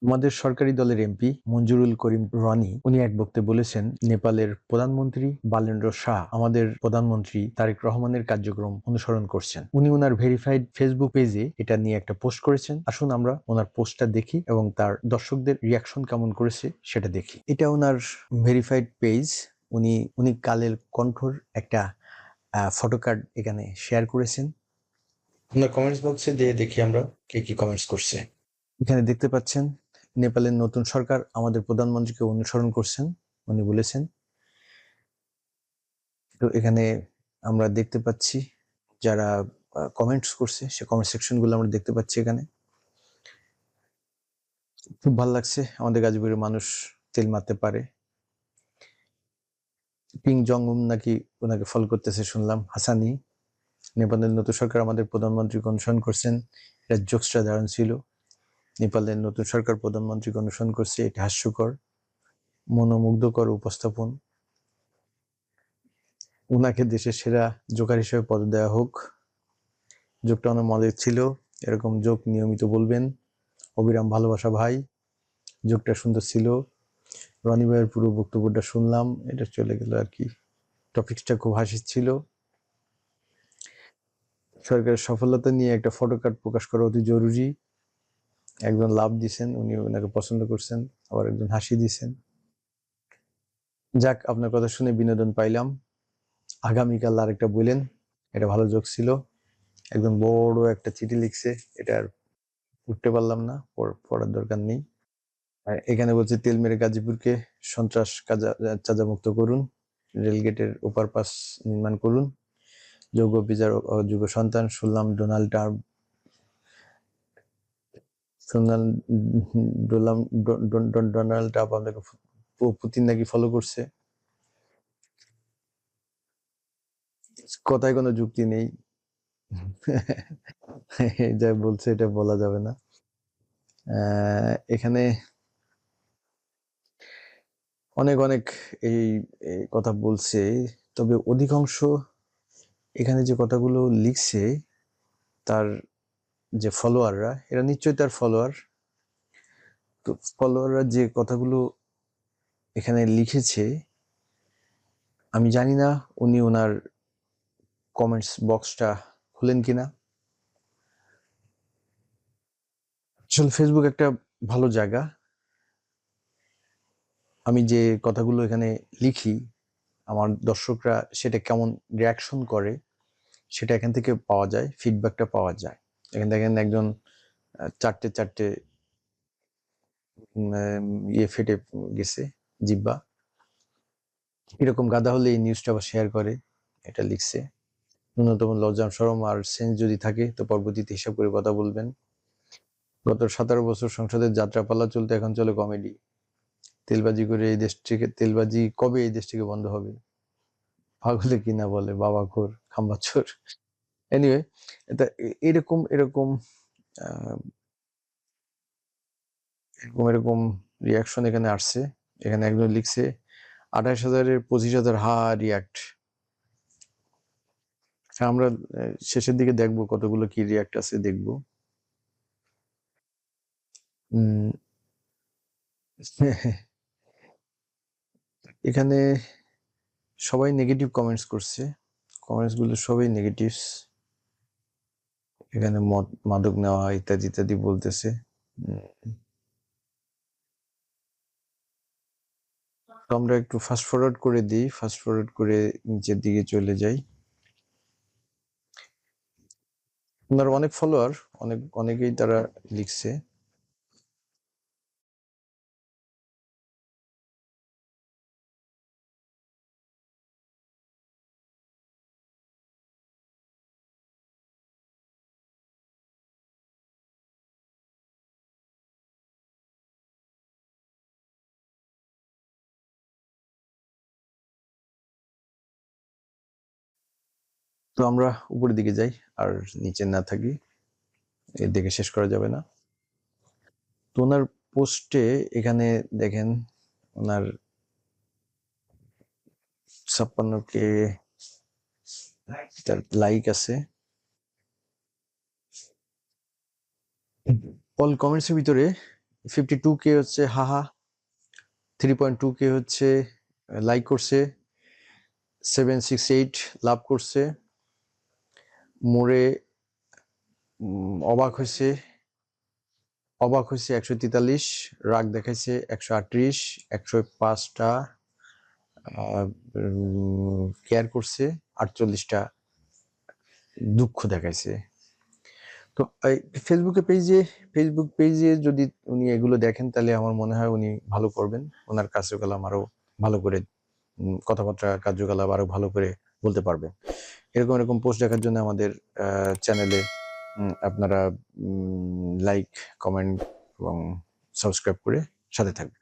আমাদের সরকারি দলের এমপি মঞ্জুরুল করিম রনি উনি এক বক্তব্যে বলেছেন, নেপালের প্রধানমন্ত্রী বালেন্দ্র শাহ আমাদের প্রধানমন্ত্রী তারেক রহমানের কার্যক্রম অনুসরণ করছেন। উনি ওনার ভেরিফাইড ফেসবুক পেজে এটা নিয়ে একটা পোস্ট করেছেন। আসুন আমরা ওনার পোস্টটা দেখি এবং তার দর্শকদের রিয়াকশন কেমন করেছে সেটা দেখি। এটা ওনার ভেরিফাইড পেজ। উনি কালের কণ্ঠর একটা ফটো কার্ড এখানে শেয়ার করেছেন। ওনার কমেন্টস বক্সে দিয়ে দেখি আমরা কে কি কমেন্টস করছে। এখানে দেখতে পাচ্ছেন নেপালের নতুন সরকার আমাদের প্রধানমন্ত্রীকে অনুসরণ করছেন, উনি বলেছেন। তো এখানে আমরা দেখতে পাচ্ছি যারা কমেন্টস করছে, সে কমেন্ট সেকশনগুলো আমরা দেখতে পাচ্ছি এখানে। খুব ভালো লাগছে, আমাদের গাজীপুরের মানুষ তেল মারতে পারে। কিং জং উন নাকি ওনাকে ফলো করতেছে শুনলাম। হাসানি, নেপালের নতুন সরকার আমাদের প্রধানমন্ত্রীকে অনুসরণ করছেন, এটা জোকসটা দারুণ ছিল। নেপালের নতুন সরকার প্রধানমন্ত্রীকে অনুসরণ করছে, এটা হাস্যকর, মনোমুগ্ধকর উপস্থাপন। উনাকে দেশের সেরা জোকার হিসেবে পদ দেওয়া হোক। জোকটা অনেক মজার ছিল, এরকম জোক নিয়মিত বলবেন। অবিরাম ভালোবাসা ভাই, জোকটা সুন্দর ছিল। রনি ভাইয়ের পুরো বক্তব্যটা শুনলাম, এটা চলে গেল আর কি। টপিকসটা খুব হাসির ছিল। সরকারের সফলতা নিয়ে একটা ফটো কার্ড প্রকাশ করা অতি জরুরি। একজন লাভ দিছেন, উনি ওনাকে পছন্দ করছেন, আবার একজন হাসি দিছেন। যাক, আপনার কথা শুনে বিনোদন পাইলাম। আগামীকাল আরেকটা বললেন, এটা ভালো জোক ছিল। একদম বড় একটা চিঠি লিখছে, এটা আর উঠতে পারলাম না, পড়ার দরকার নেই। এখানে বলছে, তেল মেরে গাজীপুরকে সন্ত্রাস চাঁদামুক্ত করুন, রেলগেটের ওপার পাস নির্মাণ করুন, যোগ্য বিচার অযোগ্য সন্তান। শুনলাম ডোনাল্ড ট্রাম্প আপনাকে পুতিন নাকি ফলো করছে। কথায় কোনো যুক্তি নেই, যা বলছে এটা বলা যাবে না। এখানে অনেক অনেক এই কথা বলছে, তবে অধিকাংশ এখানে যে কথাগুলো লিখছে তার যে ফলোয়াররা, এরা নিশ্চয়ই তার ফলোয়ার। তো ফলোয়াররা যে কথাগুলো এখানে লিখেছে, আমি জানি না উনি ওনার কমেন্টস বক্সটা খুলেন কিনা। আসলে ফেসবুক একটা ভালো জায়গা। আমি যে কথাগুলো এখানে লিখি, আমার দর্শকরা সেটা কেমন রিয়াকশন করে সেটা এখান থেকে পাওয়া যায়, ফিডব্যাকটা পাওয়া যায়। এখান থেকে একজন চারটে ইয়ে ফেটে গেছে জিব্বা, এরকম গাধা হলে এই নিউজটা আবার শেয়ার করে, এটা লিখছে। ন্যূনতম লজ্জা শরম আর সেন্স যদি থাকে তো পরবর্তীতে হিসাব করে কথা বলবেন। গত 17 বছর সংসদের যাত্রাপালা চলতে এখন চলে কমেডি। তেলবাজি করে এই দেশ থেকে, তেলবাজি কবে এই দেশ থেকে বন্ধ হবে? পাগলে কিনা বলে বাবা ঘোর খাম্বাচোর। এনিওয়ে, এটা এরকম এরকম এরকম এরকম রিয়াকশন এখানে আসছে। এখানে একজন লিখছে 28,000-এর 25,000 হা রিয়াক্ট। আমরা শেষের দিকে দেখবো কতগুলো কি রিয়াক্ট আছে, দেখবো। এখানে সবাই নেগেটিভ কমেন্টস করছে, কমেন্টস গুলো সবাই নেগেটিভস। এখানে মদ মাদক নেওয়া ইত্যাদি ইত্যাদি বলতেছে। তো আমরা একটু ফাস্ট ফরওয়ার্ড করে দিই, ফাস্ট ফরওয়ার্ড করে নিচের দিকে চলে যাই। ওনার অনেক ফলোয়ার, অনেকেই তারা লিখছে। তো আমরা উপরের দিকে যাই, আর নিচে না থাকি, এর দিকে শেষ করা যাবে না। তো ওনার পোস্টে এখানে দেখেন ওনার 56K তার লাইক আছে। অল কমেন্টসের ভিতরে 52K হচ্ছে হাহা, 3.2K হচ্ছে লাইক করছে, 768 লাভ করছে, মোরে অবাক হয়েছে 143, রাগ দেখাইছে 138, 105টা কেয়ার করছে, 48টা দুঃখ দেখাইছে। তো ফেসবুক পেজে যদি উনি এগুলো দেখেন তাহলে আমার মনে হয় উনি ভালো করবেন, ওনার কার্যকলাপ আরো ভালো করে কথাবার্তা কার্যকলাপ আরো ভালো করে বলতে পারবেন। এরকম পোস্ট দেখার জন্য আমাদের চ্যানেলে আপনারা লাইক, কমেন্ট এবং সাবস্ক্রাইব করে সাথে থাকবেন।